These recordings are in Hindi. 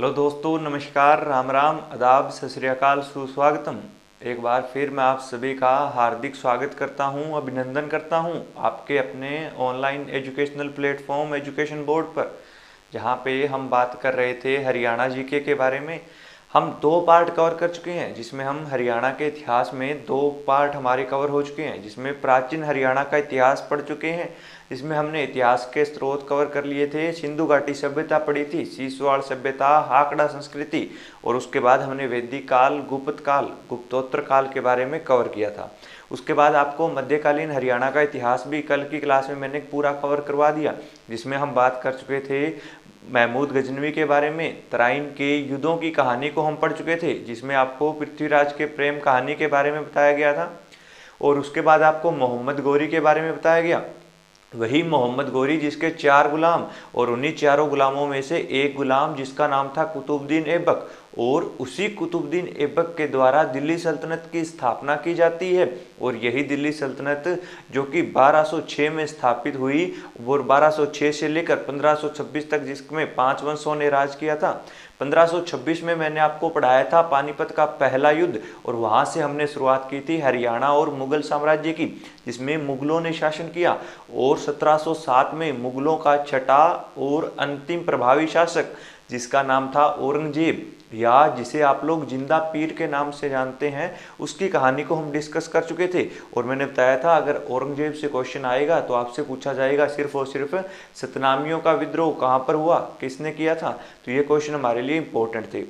हेलो दोस्तों, नमस्कार, राम राम, आदाब, सत श्री अकाल, सुस्वागतम। एक बार फिर मैं आप सभी का हार्दिक स्वागत करता हूं, अभिनंदन करता हूं आपके अपने online educational platform education board पर, जहां पे हम बात कर रहे थे हरियाणा जीके के बारे में। हम दो पार्ट कवर कर चुके हैं, जिसमें हम हरियाणा के इतिहास में दो पार्ट हमारे कवर हो चुके हैं, जिसमें प्राचीन हरियाणा का इतिहास पढ़ चुके हैं, जिसमें हमने इतिहास के स्रोत कवर कर लिए थे। सिंधु घाटी सभ्यता पढ़ी थी, सीसवाड़ सभ्यता, हाकड़ा संस्कृति, और उसके बाद हमने वैदिक काल, गुप्त काल, गुप्तोत्तर काल के बारे में कवर किया था। उसके बाद आपको मध्यकालीन हरियाणा का इतिहास भी कल की क्लास में मैंने पूरा कवर करवा दिया, जिसमें हम बात कर चुके थे महमूद गजनवी के बारे में। तराइन के युद्धों की कहानी को हम पढ़ चुके थे, जिसमें आपको पृथ्वीराज के प्रेम कहानी के बारे में बताया गया था। और उसके बाद आपको मोहम्मद गौरी के बारे में बताया गया, वही मोहम्मद गौरी जिसके 4 गुलाम, और उन्हीं चारों गुलामों में से एक गुलाम जिसका नाम था कुतुबुद्दीन ऐबक, और उसी कुतुबुद्दीन ऐबक के द्वारा दिल्ली सल्तनत की स्थापना की जाती है। और यही दिल्ली सल्तनत जो कि 1206 में स्थापित हुई, और 1206 से लेकर 1526 तक, जिसमें 5 वंशों ने राज किया था। 1526 में मैंने आपको पढ़ाया था पानीपत का पहला युद्ध, और वहां से हमने शुरुआत की थी हरियाणा और मुगल साम्राज्य की, जिसमें मुगलों ने शासन किया। और 1707 में मुगलों का छठा और अंतिम प्रभावी शासक, जिसका नाम था औरंगजेब, या जिसे आप लोग जिंदा पीर के नाम से जानते हैं, उसकी कहानी को हम डिस्कस कर चुके थे। और मैंने बताया था अगर औरंगजेब से क्वेश्चन आएगा तो आपसे पूछा जाएगा सिर्फ और सिर्फ सतनामियों का विद्रोह कहाँ पर हुआ, किसने किया था, तो ये क्वेश्चन हमारे लिए इंपॉर्टेंट थे।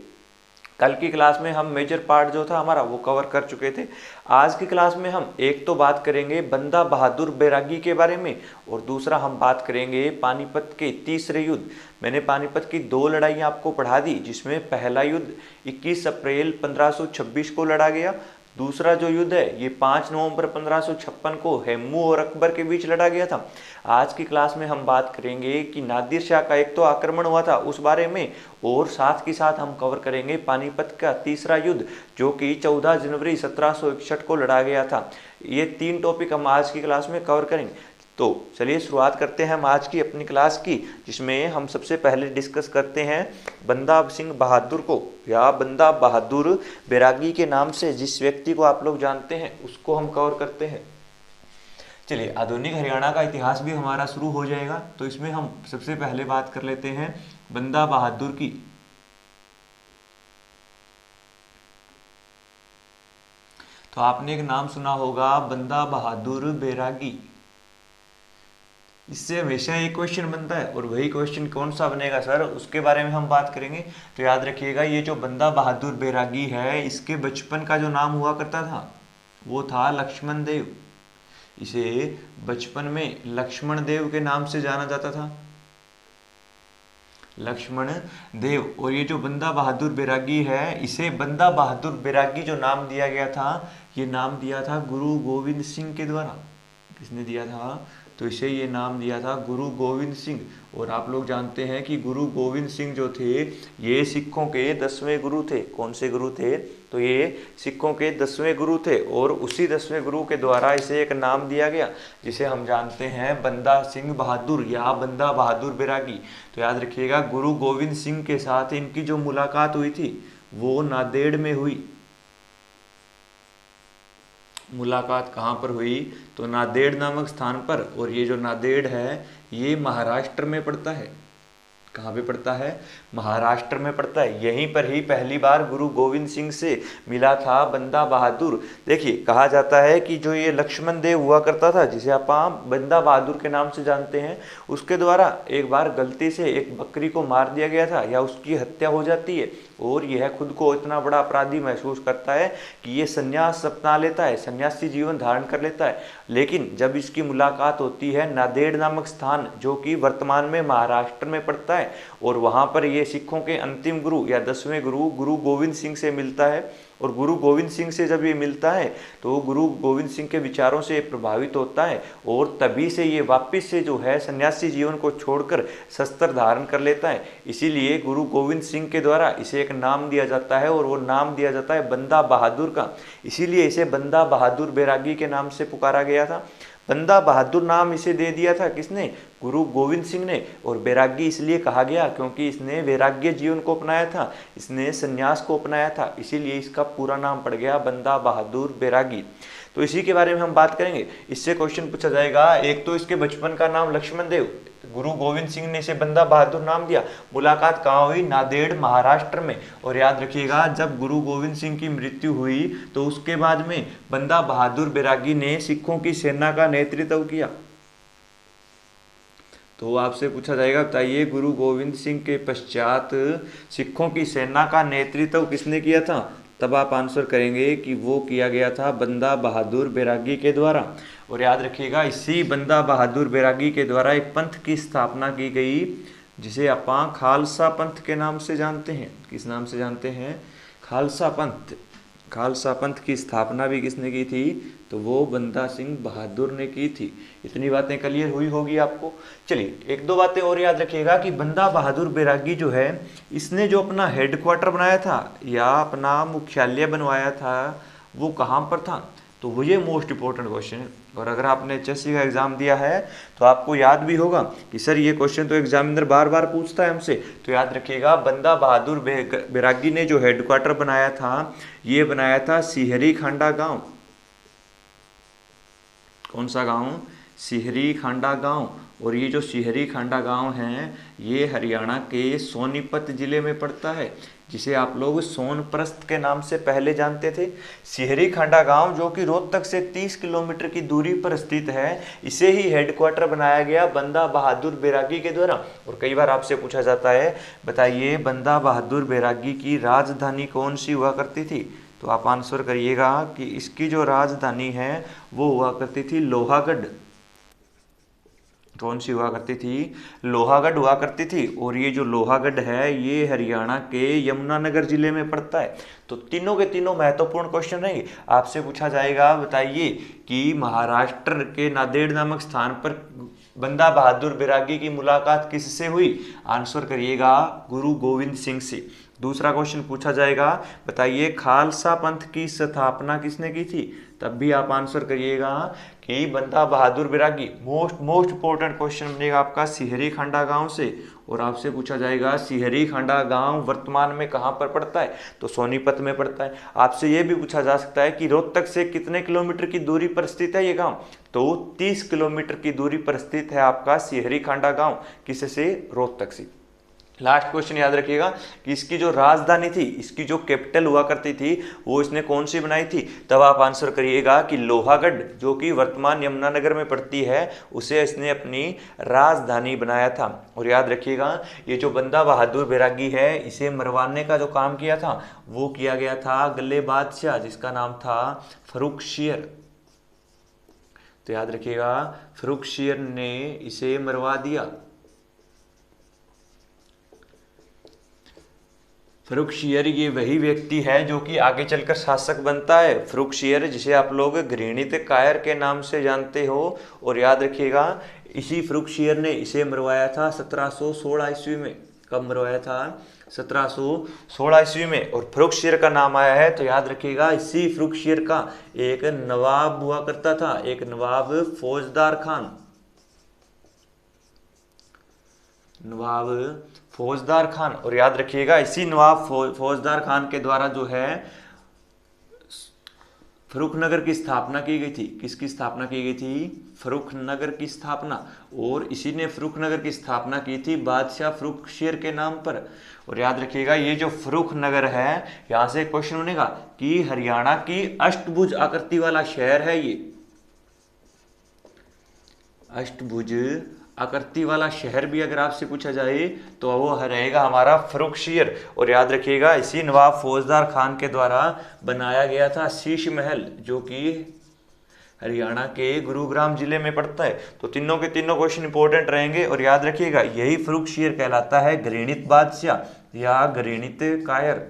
कल की क्लास में हम मेजर पार्ट जो था हमारा वो कवर कर चुके थे। आज की क्लास में हम एक तो बात करेंगे बंदा बहादुर बैरागी के बारे में, और दूसरा हम बात करेंगे पानीपत के तीसरे युद्ध। मैंने पानीपत की 2 लड़ाइयाँ आपको पढ़ा दी, जिसमें पहला युद्ध 21 अप्रैल 1526 को लड़ा गया। दूसरा जो युद्ध है ये 5 नवंबर 1556 को हेमू और अकबर के बीच लड़ा गया था। आज की क्लास में हम बात करेंगे कि नादिर शाह का एक तो आक्रमण हुआ था उस बारे में, और साथ के साथ हम कवर करेंगे पानीपत का तीसरा युद्ध, जो कि 14 जनवरी 1761 को लड़ा गया था। ये 3 टॉपिक हम आज की क्लास में कवर करेंगे। तो चलिए शुरुआत करते हैं हम आज की अपनी क्लास की, जिसमें हम सबसे पहले डिस्कस करते हैं बंदा सिंह बहादुर को, या बंदा बहादुर बैरागी के नाम से जिस व्यक्ति को आप लोग जानते हैं उसको हम कवर करते हैं। चलिए, आधुनिक हरियाणा का इतिहास भी हमारा शुरू हो जाएगा, तो इसमें हम सबसे पहले बात कर लेते हैं बंदा बहादुर की। तो आपने एक नाम सुना होगा बंदा बहादुर बैरागी। इससे हमेशा एक क्वेश्चन बनता है, और वही क्वेश्चन कौन सा बनेगा सर, उसके बारे में हम बात करेंगे। तो याद रखिएगा, ये जो बंदा बहादुर बैरागी है, इसके बचपन का जो नाम हुआ करता था वो था लक्ष्मण देव। इसे बचपन में लक्ष्मण देव के नाम से जाना जाता था, लक्ष्मण देव। और ये जो बंदा बहादुर बैरागी है, इसे बंदा बहादुर बैरागी जो नाम दिया गया था, ये नाम दिया था गुरु गोविंद सिंह के द्वारा। किसने दिया था, तो इसे ये नाम दिया था गुरु गोविंद सिंह। और आप लोग जानते हैं कि गुरु गोविंद सिंह जो थे ये सिखों के 10वें गुरु थे। कौन से गुरु थे, तो ये सिखों के 10वें गुरु थे, और उसी 10वें गुरु के द्वारा इसे एक नाम दिया गया, जिसे हम जानते हैं बंदा सिंह बहादुर या बंदा बहादुर बैरागी। तो याद रखिएगा, गुरु गोविंद सिंह के साथ इनकी जो मुलाकात हुई थी वो नांदेड़ में हुई। मुलाकात कहाँ पर हुई, तो नांदेड़ नामक स्थान पर। और ये जो नांदेड़ है ये महाराष्ट्र में पड़ता है। कहाँ पे पड़ता है, महाराष्ट्र में पड़ता है। यहीं पर ही पहली बार गुरु गोविंद सिंह से मिला था बंदा बहादुर। देखिए, कहा जाता है कि जो ये लक्ष्मण देव हुआ करता था, जिसे आप बंदा बहादुर के नाम से जानते हैं, उसके द्वारा एक बार गलती से एक बकरी को मार दिया गया था, या उसकी हत्या हो जाती है, और यह खुद को इतना बड़ा अपराधी महसूस करता है कि ये संन्यास अपना लेता है, सन्यासी जीवन धारण कर लेता है। लेकिन जब इसकी मुलाकात होती है नांदेड़ नामक स्थान, जो कि वर्तमान में महाराष्ट्र में पड़ता है, और वहाँ पर ये सिखों के अंतिम गुरु या 10वें गुरु गुरु गोविंद सिंह से मिलता है। और गुरु गोविंद सिंह से जब ये मिलता है तो गुरु गोविंद सिंह के विचारों से प्रभावित होता है, और तभी से ये वापस से जो है सन्यासी जीवन को छोड़कर शस्त्र धारण कर लेता है। इसीलिए गुरु गोविंद सिंह के द्वारा इसे एक नाम दिया जाता है, और वो नाम दिया जाता है बंदा बहादुर का। इसीलिए इसे बंदा बहादुर बैरागी के नाम से पुकारा गया था। बंदा बहादुर नाम इसे दे दिया था किसने? गुरु गोविंद सिंह ने। और बैरागी इसलिए कहा गया क्योंकि इसने वैराग्य जीवन को अपनाया था, इसने संन्यास को अपनाया था, इसीलिए इसका पूरा नाम पड़ गया बंदा बहादुर बैरागी। तो इसी के बारे में हम बात करेंगे। इससे क्वेश्चन पूछा जाएगा, एक तो इसके बचपन का नाम लक्ष्मण देव, गुरु गोविंद सिंह ने इसे बंदा बहादुर नाम दिया। मुलाकात कहाँ हुई? नांदेड़ महाराष्ट्र में। और याद रखिएगा, जब गुरु गोविंद सिंह की मृत्यु हुई तो उसके बाद में बंदा बहादुर बैरागी ने सिखों की सेना का नेतृत्व किया। तो आपसे पूछा जाएगा, बताइए गुरु गोविंद सिंह के पश्चात सिखों की सेना का नेतृत्व किसने किया था? तब आप आंसर करेंगे कि वो किया गया था बंदा बहादुर बैरागी के द्वारा। और याद रखिएगा, इसी बंदा बहादुर बैरागी के द्वारा एक पंथ की स्थापना की गई जिसे आप खालसा पंथ के नाम से जानते हैं। किस नाम से जानते हैं? खालसा पंथ। खालसा पंथ की स्थापना भी किसने की थी? तो वो बंदा सिंह बहादुर ने की थी। इतनी बातें क्लियर हुई होगी आपको। चलिए एक दो बातें और याद रखिएगा कि बंदा बहादुर बैरागी जो है, इसने जो अपना हेडक्वार्टर बनाया था या अपना मुख्यालय बनवाया था वो कहाँ पर था? तो वो ये मोस्ट इंपॉर्टेंट क्वेश्चन है। और अगर आपने एचएससी का एग्जाम दिया है तो आपको याद भी होगा कि सर ये क्वेश्चन तो एग्जामिनर बार बार पूछता है हमसे। तो याद रखिएगा, बंदा बहादुर बैरागी ने जो हेडक्वार्टर बनाया था, ये बनाया था सिहरी खांडा गांव। कौन सा गांव? सिहरी खांडा गांव। और ये जो सिहरी खांडा गांव है, ये हरियाणा के सोनीपत जिले में पड़ता है, जिसे आप लोग सोनप्रस्थ के नाम से पहले जानते थे। सिहरी खांडा गांव जो कि रोहतक से 30 किलोमीटर की दूरी पर स्थित है, इसे ही हेडक्वार्टर बनाया गया बंदा बहादुर बैरागी के द्वारा। और कई बार आपसे पूछा जाता है, बताइए बंदा बहादुर बैरागी की राजधानी कौन सी हुआ करती थी? तो आप आंसर करिएगा कि इसकी जो राजधानी है वो हुआ करती थी लोहागढ़। कौन सी हुआ करती थी? लोहागढ़ हुआ करती थी। और ये जो लोहागढ़ है ये हरियाणा के यमुनानगर जिले में पड़ता है। तो तीनों के तीनों महत्वपूर्ण क्वेश्चन रहेंगे। आपसे पूछा जाएगा, बताइए कि महाराष्ट्र के नांदेड़ नामक स्थान पर बंदा बहादुर बैरागी की मुलाकात किससे हुई? आंसर करिएगा गुरु गोविंद सिंह से। दूसरा क्वेश्चन पूछा जाएगा, बताइए खालसा पंथ की स्थापना किसने की थी? तब भी आप आंसर करिएगा कि बंदा बहादुर बैरागी। मोस्ट इंपॉर्टेंट क्वेश्चन बनेगा आपका सिहरी खांडा गांव से। और आपसे पूछा जाएगा, सिहरी खांडा गांव वर्तमान में कहां पर पड़ता है? तो सोनीपत में पड़ता है। आपसे यह भी पूछा जा सकता है कि रोहतक से कितने किलोमीटर की दूरी पर स्थित है ये गांव? तो 30 किलोमीटर की दूरी पर स्थित है आपका सिहरी खांडा गांव। किससे? रोहतक से। लास्ट क्वेश्चन याद रखिएगा कि इसकी जो राजधानी थी, इसकी जो कैपिटल हुआ करती थी, वो इसने कौन सी बनाई थी? तब आप आंसर करिएगा कि लोहागढ़, जो कि वर्तमान यमुनानगर में पड़ती है, उसे इसने अपनी राजधानी बनाया था। और याद रखिएगा, ये जो बंदा बहादुर बैरागी है, इसे मरवाने का जो काम किया था वो किया गया था गल्ले बादशाह, जिसका नाम था फर्रुखशियर। तो याद रखिएगा, फर्रुखशियर ने इसे मरवा दिया। फर्रुखशियर ये वही व्यक्ति है जो कि आगे चलकर शासक बनता है। फर्रुखशियर, जिसे आप लोग घृणित कायर के नाम से जानते हो। और याद रखिएगा, इसी फर्रुखशियर ने इसे मरवाया था 1716 ईस्वी में। कब मरवाया था? 1716 ईस्वी में। और फर्रुखशियर का नाम आया है, तो याद रखिएगा, इसी फर्रुखशियर का एक नवाब हुआ करता था, एक नवाब फौजदार खान। नवाब फौजदार खान। और याद रखिएगा, इसी नवाब फौजदार खान के द्वारा जो है फर्रुखनगर की स्थापना की गई थी। किसकी स्थापना की गई थी? फर्रुखनगर की स्थापना। और इसी ने फर्रुखनगर की स्थापना की थी बादशाह फर्रुखशियर के नाम पर। और याद रखिएगा, ये जो फर्रुखनगर है, यहाँ से क्वेश्चन बनेगा कि हरियाणा की अष्टभुज आकृति वाला शहर है ये। अष्टभुज आकृति वाला शहर भी अगर आपसे पूछा जाए तो वो रहेगा हमारा फर्रुखशियर। और याद रखिएगा, इसी नवाब फौजदार खान के द्वारा बनाया गया था शीश महल, जो कि हरियाणा के गुरुग्राम जिले में पड़ता है। तो तीनों के तीनों क्वेश्चन इंपॉर्टेंट रहेंगे। और याद रखिएगा, यही फर्रुखशियर कहलाता है घृणित बादशाह या घृणित कायर।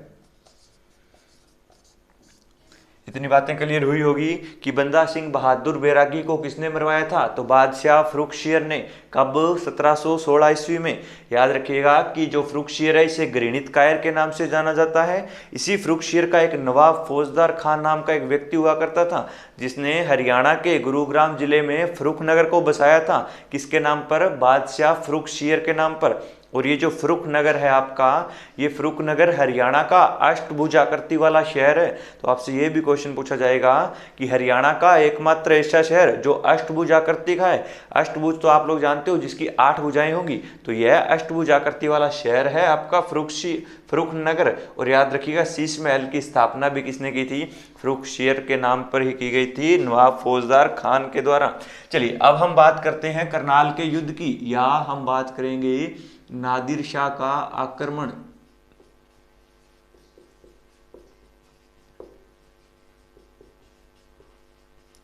इतनी बातें क्लियर हुई होगी कि बंदा सिंह बहादुर बैरागी को किसने मरवाया था, तो बादशाह फर्रुखशियर ने। कब? 1716 ईस्वी में। याद रखिएगा कि जो फर्रुखशियर है इसे घृणित कायर के नाम से जाना जाता है। इसी फर्रुखशियर का एक नवाब फौजदार खान नाम का एक व्यक्ति हुआ करता था, जिसने हरियाणा के गुरुग्राम जिले में फर्रुखनगर को बसाया था। किसके नाम पर? बादशाह फर्रुखशियर के नाम पर। और ये जो फर्रुखनगर है आपका, ये फर्रुखनगर हरियाणा का अष्टभुजाकृति वाला शहर है। तो आपसे ये भी क्वेश्चन पूछा जाएगा कि हरियाणा का एकमात्र ऐसा शहर जो अष्टभुजाकृति का है। अष्टभुज तो आप लोग जानते हो, जिसकी 8 भुजाएं होंगी, तो यह अष्टभुजाकृति वाला शहर है आपका फर्रुखनगर। और याद रखिएगा शीश महल की स्थापना भी किसने की थी? फर्रुखशियर के नाम पर ही की गई थी, नवाब फौजदार खान के द्वारा। चलिए अब हम बात करते हैं करनाल के युद्ध की, या हम बात करेंगे नादिर शाह का आक्रमण।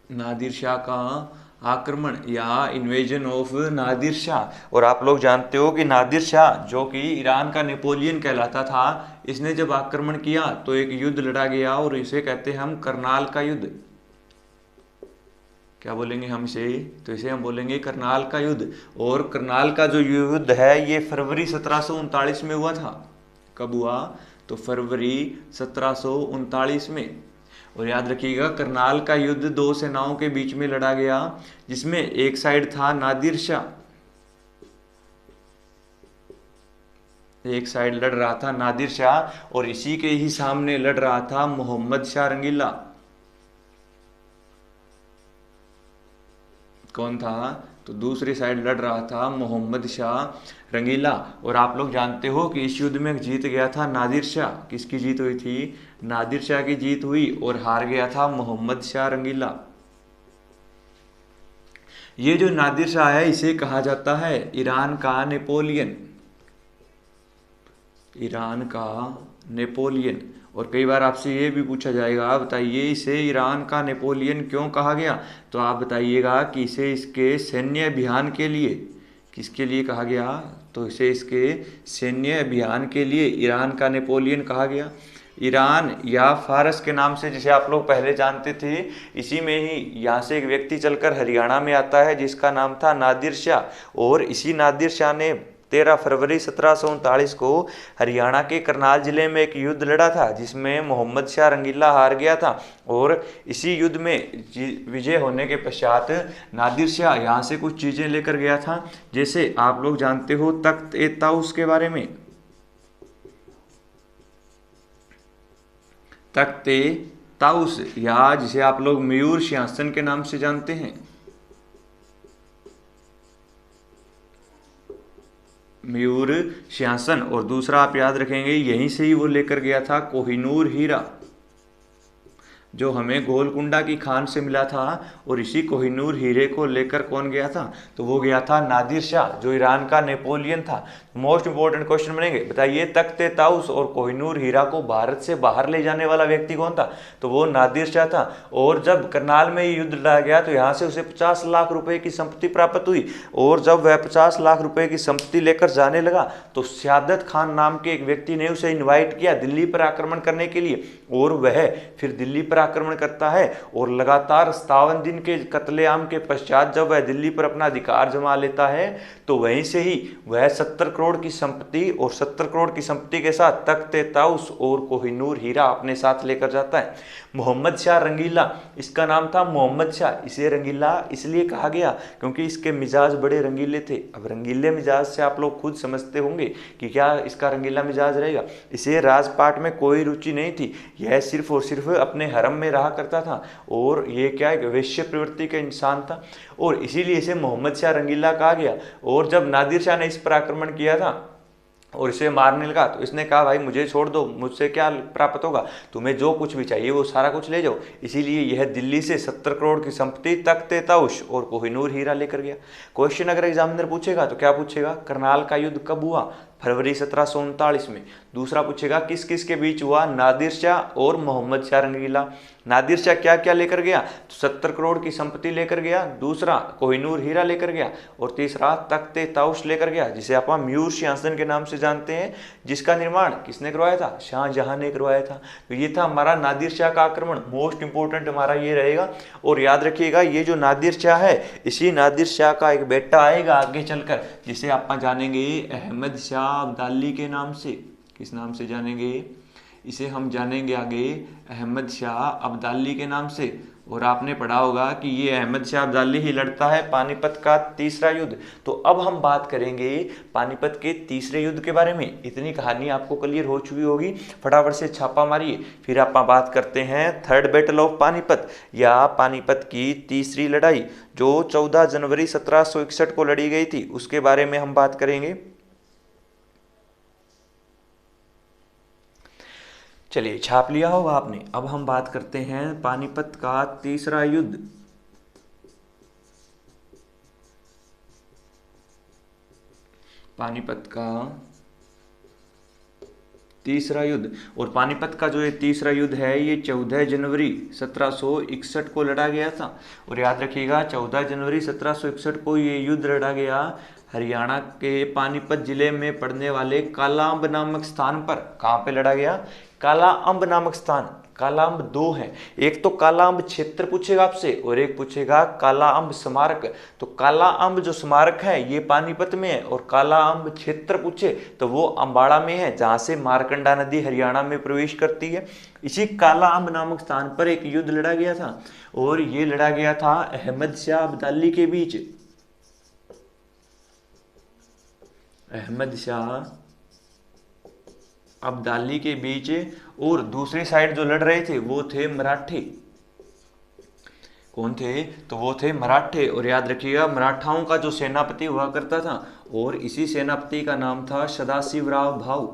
नादिर शाह का आक्रमण या इन्वेजन ऑफ नादिर शाह। और आप लोग जानते हो कि नादिर शाह, जो कि ईरान का नेपोलियन कहलाता था, इसने जब आक्रमण किया तो एक युद्ध लड़ा गया, और इसे कहते हैं हम करनाल का युद्ध। क्या बोलेंगे हम इसे? तो इसे हम बोलेंगे करनाल का युद्ध। और करनाल का जो युद्ध है ये फरवरी 1739 में हुआ था। कब हुआ? तो फरवरी 1739 में। और याद रखिएगा करनाल का युद्ध 2 सेनाओं के बीच में लड़ा गया, जिसमें एक साइड था नादिर शाह, एक साइड लड़ रहा था नादिर शाह, और इसी के ही सामने लड़ रहा था मोहम्मद शाह रंगीला। कौन था? तो दूसरी साइड लड़ रहा था मोहम्मद शाह रंगीला। और आप लोग जानते हो कि इस युद्ध में जीत गया था नादिर शाह। किसकी जीत हुई थी? नादिर शाह की जीत हुई, और हार गया था मोहम्मद शाह रंगीला। ये जो नादिर शाह है इसे कहा जाता है ईरान का नेपोलियन। ईरान का नेपोलियन। और कई बार आपसे ये भी पूछा जाएगा, बताइए इसे ईरान का नेपोलियन क्यों कहा गया? तो आप बताइएगा कि इसे इसके सैन्य अभियान के लिए, किसके लिए कहा गया? तो इसे इसके सैन्य अभियान के लिए ईरान का नेपोलियन कहा गया। ईरान या फारस के नाम से जिसे आप लोग पहले जानते थे, इसी में ही यहाँ से एक व्यक्ति चलकर हरियाणा में आता है जिसका नाम था नादिर शाह। और इसी नादिर शाह ने 13 फरवरी 1739 को हरियाणा के करनाल जिले में एक युद्ध लड़ा था, जिसमें मोहम्मद शाह रंगीला हार गया था। और इसी युद्ध में विजय होने के पश्चात नादिर शाह यहाँ से कुछ चीज़ें लेकर गया था, जैसे आप लोग जानते हो तख्त-ए-ताउस के बारे में। तख्त-ए-ताउस, या जिसे आप लोग मयूर सिंहासन के नाम से जानते हैं। मयूर सिंहासन। और दूसरा आप याद रखेंगे, यहीं से ही वो लेकर गया था कोहिनूर हीरा, जो हमें गोलकुंडा की खान से मिला था। और इसी कोहिनूर हीरे को लेकर कौन गया था? तो वो गया था नादिर शाह, जो ईरान का नेपोलियन था। मोस्ट इंपोर्टेंट क्वेश्चन बनेंगे, बताइए तख्त-ए-ताउस और कोहिनूर हीरा को भारत से बाहर ले जाने वाला व्यक्ति कौन था? तो वो नादिर शाह था। और जब करनाल में युद्ध लड़ा गया तो यहाँ से उसे 50 लाख रुपए की संपत्ति प्राप्त हुई। और जब वह 50 लाख रुपए की संपत्ति लेकर जाने लगा तो सयादत खान नाम के एक व्यक्ति ने उसे इन्वाइट किया दिल्ली पर आक्रमण करने के लिए। और वह फिर दिल्ली पर आक्रमण करता है, और लगातार 57 दिन के कत्लेआम के पश्चात जब वह दिल्ली पर अपना अधिकार जमा लेता है, तो वहीं से ही वह 70 करोड़ की संपत्ति, और 70 करोड़ की संपत्ति के साथ तख्त-ए-ताउस और कोहिनूर हीरा अपने साथ लेकर जाता है। मोहम्मद शाह रंगीला, इसका नाम था मोहम्मद शाह। इसे रंगीला इसलिए कहा गया क्योंकि इसके मिजाज बड़े रंगीले थे। अब रंगीले मिजाज से आप लोग खुद समझते होंगे कि क्या इसका रंगीला मिजाज रहेगा। इसे राजपाट में कोई रुचि नहीं थी, यह सिर्फ और सिर्फ अपने हरम में रहा करता था, और ये क्या एक वैश्य प्रवृत्ति का इंसान था, और इसीलिए इसे मोहम्मद शाह रंगीला कहा गया। और जब नादिर शाह ने इस पर आक्रमण किया था और इसे मारने लगा, तो इसने कहा भाई मुझे छोड़ दो, मुझसे क्या प्राप्त होगा, तुम्हें जो कुछ भी चाहिए वो सारा कुछ ले जाओ। इसीलिए यह दिल्ली से 70 करोड़ की संपत्ति, तख्त-ए-ताउस और कोहिनूर हीरा लेकर गया। क्वेश्चन अगर एग्जामिनर पूछेगा तो क्या पूछेगा? करनाल का युद्ध कब हुआ? फरवरी 1739 में। दूसरा पूछेगा किस किस के बीच हुआ, नादिर शाह और मोहम्मद शाह रंगीला। नादिर शाह क्या क्या लेकर गया, तो 70 करोड़ की संपत्ति लेकर गया, दूसरा कोहिनूर हीरा लेकर गया, और तीसरा तख्ते ताउश लेकर गया, जिसे आप मयूर सिंहासन के नाम से जानते हैं, जिसका निर्माण किसने करवाया था, शाहजहां ने करवाया था। तो ये था हमारा नादिर शाह का आक्रमण, मोस्ट इंपोर्टेंट हमारा ये रहेगा। और याद रखिएगा ये जो नादिर शाह है, इसी नादिर शाह का एक बेटा आएगा आगे चलकर, जिसे आप जानेंगे अहमद शाह अब्दाली के नाम से। किस नाम से जानेंगे, इसे हम जानेंगे आगे अहमद शाह अब्दाली के नाम से। और आपने पढ़ा होगा कि ये अहमद शाह अब्दाली ही लड़ता है पानीपत का तीसरा युद्ध। तो अब हम बात करेंगे पानीपत के तीसरे युद्ध के बारे में। इतनी कहानी आपको क्लियर हो चुकी होगी, फटाफट से छापा मारिए। फिर आप बात करते हैं थर्ड बैटल ऑफ पानीपत या पानीपत की तीसरी लड़ाई, जो 14 जनवरी 1761 को लड़ी गई थी, उसके बारे में हम बात करेंगे। चलिए छाप लिया होगा आपने। अब हम बात करते हैं पानीपत का तीसरा युद्ध। पानीपत का तीसरा युद्ध, और पानीपत का जो ये तीसरा युद्ध है ये 14 जनवरी 1761 को लड़ा गया था। और याद रखिएगा 14 जनवरी 1761 को ये युद्ध लड़ा गया हरियाणा के पानीपत जिले में पड़ने वाले कालाअंब नामक स्थान पर। कहाँ पे लड़ा गया, कालाअंब नामक स्थान। कालाअंब दो हैं, एक तो कालाअंब क्षेत्र पूछेगा आपसे और एक पूछेगा कालाअंब स्मारक। तो कालाअंब जो स्मारक है ये पानीपत में है, और कालाअंब क्षेत्र पूछे तो वो अम्बाड़ा में है, जहां से मारकंडा नदी हरियाणा में प्रवेश करती है। इसी कालाअंब नामक स्थान पर एक युद्ध लड़ा गया था, और ये लड़ा गया था अहमद शाह अब्दाली के बीच। अहमद शाह अब्दाली के बीच, और दूसरी साइड जो लड़ रहे थे वो थे मराठे। कौन थे, तो वो थे मराठे। और याद रखिएगा मराठाओं का जो सेनापति हुआ करता था, और इसी सेनापति का नाम था सदाशिवराव भाऊ।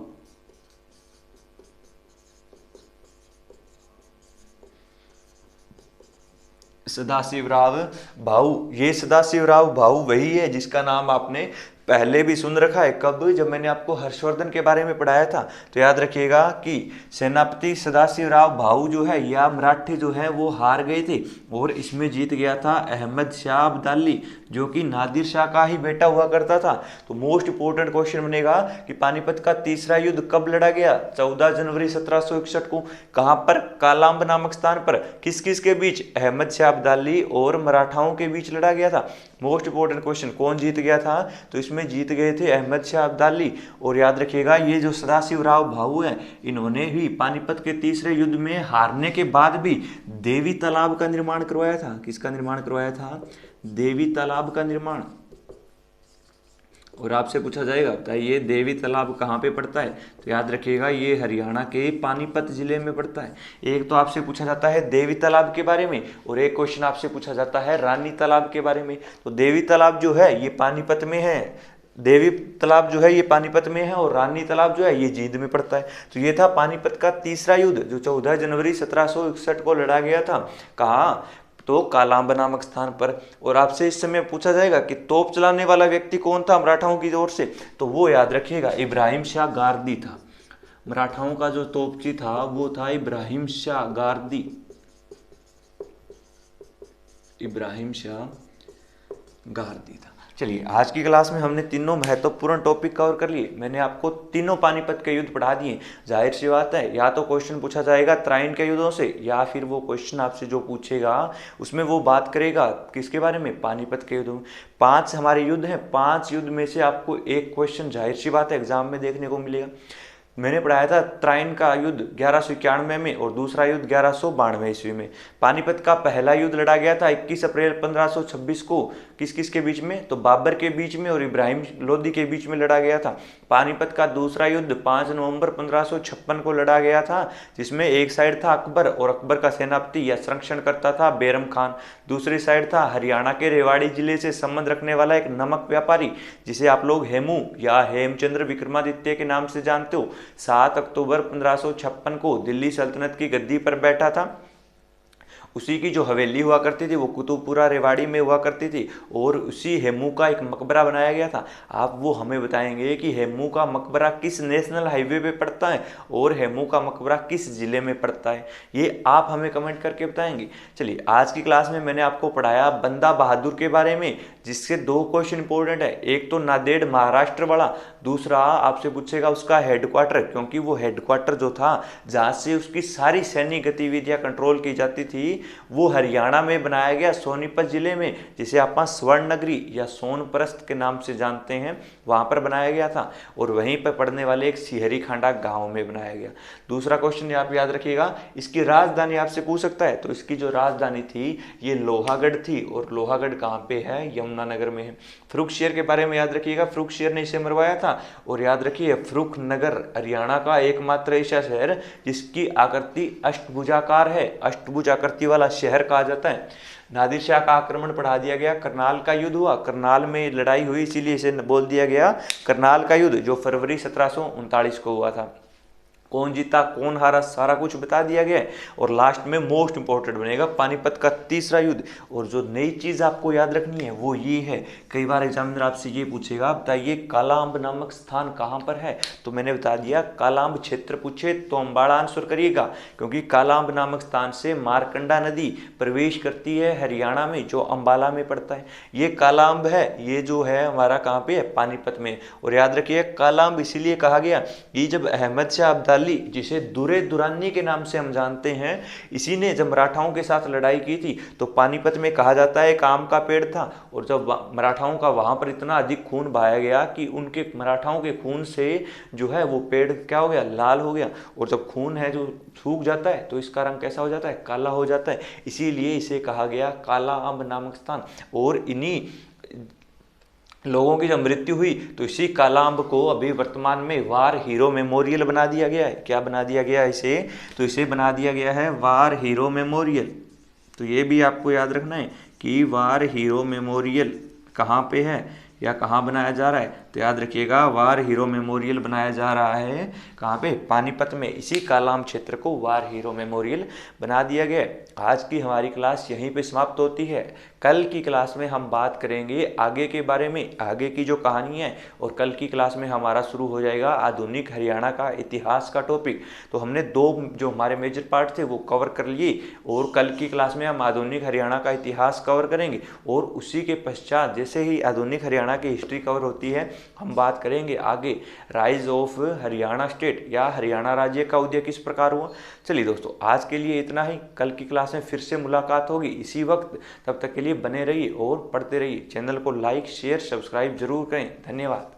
सदाशिवराव भाऊ, ये सदाशिवराव भाऊ वही है जिसका नाम आपने पहले भी सुन रखा है। कब, जब मैंने आपको हर्षवर्धन के बारे में पढ़ाया था। तो याद रखिएगा कि सेनापति सदाशिवराव भाऊ जो है या मराठे जो है वो हार गए थे, और इसमें जीत गया था अहमद शाह अब्दाली, जो कि नादिर शाह का ही बेटा हुआ करता था। तो मोस्ट इंपोर्टेंट क्वेश्चन बनेगा कि पानीपत का तीसरा युद्ध कब लड़ा गया, 14 जनवरी 1761 को। कहां पर, कालाअंब नामक स्थान पर। किस किस के बीच, अहमद शाह अब्दाली और मराठाओं के बीच लड़ा गया था। मोस्ट इंपोर्टेंट क्वेश्चन, कौन जीत गया था, तो इसमें जीत गए थे अहमद शाह अब्दाली। और याद रखिएगा ये जो सदाशिवराव भाऊ हैं, इन्होंने भी पानीपत के तीसरे युद्ध में हारने के बाद भी देवी तालाब का निर्माण करवाया था। किसका निर्माण करवाया था, देवी तालाब का निर्माण। और आपसे पूछा जाएगा बताइए देवी तालाब कहाँ पे पड़ता है, तो याद रखिएगा ये हरियाणा के पानीपत जिले में पड़ता है। एक तो आपसे पूछा जाता है देवी तालाब के बारे में, और एक क्वेश्चन आपसे पूछा जाता है रानी तालाब के बारे में। तो देवी तालाब जो है ये पानीपत में है, देवी तालाब जो है ये पानीपत में है, और रानी तालाब जो है ये जींद में पड़ता है। तो ये था पानीपत का तीसरा युद्ध, जो 14 जनवरी 1761 को लड़ा गया था। कहाँ, तो कालाअंब नामक स्थान पर। और आपसे इस समय पूछा जाएगा कि तोप चलाने वाला व्यक्ति कौन था मराठाओं की ओर से, तो वो याद रखिएगा इब्राहिम शाह गारदी था। मराठाओं का जो तोपची था वो था इब्राहिम शाह गारदी। इब्राहिम शाह गारदी था। चलिए आज की क्लास में हमने तीनों महत्वपूर्ण टॉपिक कवर कर लिए। मैंने आपको तीनों पानीपत के युद्ध पढ़ा दिए। जाहिर सी बात है या तो क्वेश्चन पूछा जाएगा तराइन के युद्धों से, या फिर वो क्वेश्चन आपसे जो पूछेगा उसमें वो बात करेगा किसके बारे में, पानीपत के युद्धों में। 5 हमारे युद्ध हैं, 5 युद्ध में से आपको एक क्वेश्चन जाहिर सी बात है एग्जाम में देखने को मिलेगा। मैंने पढ़ाया था तराइन का युद्ध 1191 में और दूसरा युद्ध 1192 ईस्वी में। पानीपत का पहला युद्ध लड़ा गया था 21 अप्रैल 1526 को। किस किस के बीच में, तो बाबर के बीच में और इब्राहिम लोदी के बीच में लड़ा गया था। पानीपत का दूसरा युद्ध 5 नवंबर 1556 को लड़ा गया था, जिसमें एक साइड था अकबर और अकबर का सेनापति या संरक्षण करता था बैरम खान। दूसरी साइड था हरियाणा के रेवाड़ी जिले से संबंध रखने वाला एक नमक व्यापारी, जिसे आप लोग हेमू या हेमचंद्र विक्रमादित्य के नाम से जानते हो। 7 अक्टूबर 1556 को दिल्ली सल्तनत की गद्दी पर बैठा था। उसी की जो हवेली हुआ करती थी वो कुतुबपुरा रेवाड़ी में हुआ करती थी, और उसी हेमू का एक मकबरा बनाया गया था। आप वो हमें बताएंगे कि हेमू का मकबरा किस नेशनल हाईवे पे पड़ता है और हेमू का मकबरा किस जिले में पड़ता है, ये आप हमें कमेंट करके बताएंगे। चलिए, आज की क्लास में मैंने आपको पढ़ाया बंदा बहादुर के बारे में, जिससे 2 क्वेश्चन इंपॉर्टेंट है। एक तो नांदेड़ महाराष्ट्र वाला, दूसरा आपसे पूछेगा उसका हेडक्वार्टर, क्योंकि वो हेडक्वार्टर जो था जहाँ से उसकी सारी सैन्य गतिविधियां कंट्रोल की जाती थी वो हरियाणा में बनाया गया, सोनीपत जिले में, जिसे आप स्वर्ण नगरी या सोनप्रस्थ के नाम से जानते हैं, वहां पर बनाया गया था। और वहीं पर पड़ने वाले एक सिहरी खांडा गांव में बनाया गया। दूसरा क्वेश्चन आप याद रखिएगा, इसकी राजधानी आपसे पूछ सकता है, तो इसकी जो राजधानी थी ये लोहागढ़ थी, और लोहागढ़ कहाँ पे है, यमुनानगर में है। फर्रुखशेर के बारे में याद रखिएगा, फर्रुखशेर ने इसे मरवाया था। और याद रखिए, फर्रुखनगर हरियाणा का एकमात्र ऐसा शहर जिसकी आकृति अष्टभुजाकार है, अष्टभुज आकृति वाला शहर कहा जाता है। नादिर शाह का आक्रमण बढ़ा दिया गया, करनाल का युद्ध हुआ, करनाल में लड़ाई हुई, इसीलिए इसे बोल दिया गया करनाल का युद्ध, जो फरवरी 1739 को हुआ था। कौन जीता कौन हारा सारा कुछ बता दिया गया है। और लास्ट में मोस्ट इंपॉर्टेंट बनेगा पानीपत का तीसरा युद्ध। और जो नई चीज आपको याद रखनी है वो ये है, कई बार एग्जामिनर आपसे ये पूछेगा, बताइए कालाअंब नामक स्थान कहाँ पर है, तो मैंने बता दिया कालाअंब क्षेत्र पूछे तो अम्बाड़ा आंसर करिएगा, क्योंकि कालाअंब नामक स्थान से मारकंडा नदी प्रवेश करती है हरियाणा में, जो अम्बाला में पड़ता है। ये कालाअंब है, ये जो है हमारा कहाँ पे है, पानीपत में। और याद रखिए, कालाअंब इसीलिए कहा गया कि जब अहमद शाह अब्दाली, जिसे दुर्रे दुरानी के नाम से हम जानते हैं, इसी ने जब मराठाओं के साथ लड़ाई की थी, तो पानीपत में कहा जाता है एक आम का पेड़ था, और जब मराठाओं का वहां पर इतना अधिक खून बहाया गया कि उनके मराठाओं के खून से जो है वो पेड़ क्या हो गया, लाल हो गया। और जब खून है जो सूख जाता है तो इसका रंग कैसा हो जाता है, काला हो जाता है, इसीलिए इसे कहा गया कालाअंब नामक स्थान। और इन्हीं लोगों की जब मृत्यु हुई तो इसी कालाअंब को अभी वर्तमान में वार हीरो मेमोरियल बना दिया गया है। क्या बना दिया गया है इसे, तो इसे बना दिया गया है वार हीरो मेमोरियल। तो ये भी आपको याद रखना है कि वार हीरो मेमोरियल कहाँ पे है या कहाँ बनाया जा रहा है। तो याद रखिएगा, वार हीरो मेमोरियल बनाया जा रहा है कहाँ पे, पानीपत में। इसी कालाअंब क्षेत्र को वार हीरो मेमोरियल बना दिया गया। आज की हमारी क्लास यहीं पे समाप्त होती है। कल की क्लास में हम बात करेंगे आगे के बारे में, आगे की जो कहानी है, और कल की क्लास में हमारा शुरू हो जाएगा आधुनिक हरियाणा का इतिहास का टॉपिक। तो हमने 2 जो हमारे मेजर पार्ट थे वो कवर कर लिए, और कल की क्लास में हम आधुनिक हरियाणा का इतिहास कवर करेंगे। और उसी के पश्चात जैसे ही आधुनिक हरियाणा की हिस्ट्री कवर होती है, हम बात करेंगे आगे राइज ऑफ हरियाणा स्टेट या हरियाणा राज्य का उदय किस प्रकार हुआ। चलिए दोस्तों, आज के लिए इतना ही। कल की क्लास में फिर से मुलाकात होगी इसी वक्त। तब तक के लिए बने रहिए और पढ़ते रहिए। चैनल को लाइक शेयर सब्सक्राइब जरूर करें। धन्यवाद।